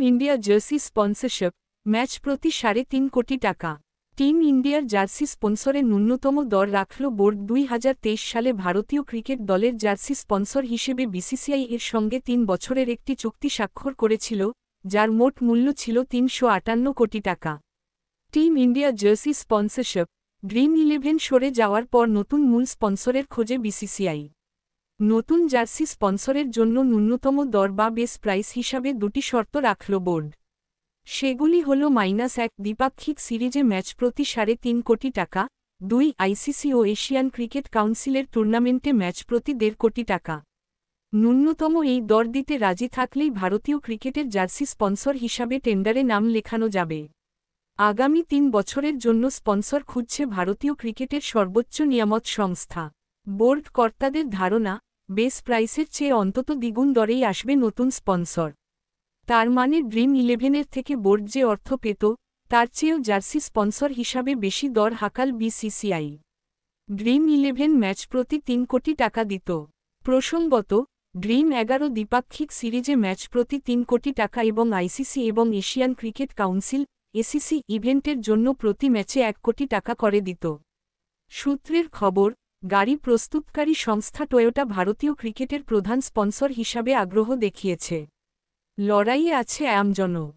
India jersey sponsorship, match প্রতি ৩.৫ কোটি টাকা। টিম ইন্ডিয়ার জার্সি স্পন্সরের ন্যূনতম দর রাখল বোর্ড। ২০২৩ সালে ভারতীয় ক্রিকেট দলের জার্সি স্পন্সর হিসেবে বিসিসিআই এর সঙ্গে ৩ বছরের একটি চুক্তি স্বাক্ষর করেছিল, যার মোট মূল্য ছিল ৩৫৮ কোটি টাকা। Team India jersey sponsorship, dream 11 সরে যাওয়ার পর নতুন মূল স্পন্সরের খোঁজে বিসিসিআই। নতুন জার্সি স্পন্সরের জন্য ন্যূনতম দর বা বেস প্রাইস হিসাবে দুটি শর্ত রাখল বোর্ড। সেগুলি হল -1 দ্বিপাক্ষিক সিরিজে ম্যাচ প্রতি ৩.৫ কোটি টাকা, ২ আইসিসি ও এশিয়ান ক্রিকেট কাউন্সিলের টুর্নামেন্টে ম্যাচ প্রতি ১.৫ কোটি টাকা। ন্যূনতম এই দর দিতে রাজি থাকলেই ভারতীয় ক্রিকেটের জার্সি স্পন্সর হিসাবে টেন্ডারে নাম লেখানো যাবে। আগামী ৩ বছরের জন্য স্পন্সর খুঁজছে ভারতীয় ক্রিকেটের সর্বোচ্চ নিয়ামক সংস্থা। বোর্ড কর্তাদের ধারণা, বেস প্রাইসের চেয়ে অন্তত দ্বিগুণ দরেই আসবে নতুন স্পন্সর। তার মানে ড্রিম 11-এর থেকে বোর্ড যে অর্থ পেত, তার চেয়েও জার্সি স্পন্সর হিসাবে বেশি দর হাঁকাল বিসিসিআই। ড্রিম 11 ম্যাচ প্রতি ৩ কোটি টাকা দিত। প্রসঙ্গত, ড্রিম 11 দ্বিপাক্ষিক সিরিজে ম্যাচ প্রতি ৩ কোটি টাকা এবং আইসিসি এবং এশিয়ান ক্রিকেট কাউন্সিল এসিসি ইভেন্টের জন্য প্রতি ম্যাচে ১ কোটি টাকা করে দিত। সূত্রের খবর, গাড়ি প্রস্তুতকারী সংস্থা টয়োটা ভারতীয় ক্রিকেটের প্রধান স্পন্সর হিসাবে আগ্রহ দেখিয়েছে। লড়াইয়ে আছে অ্যামজনও।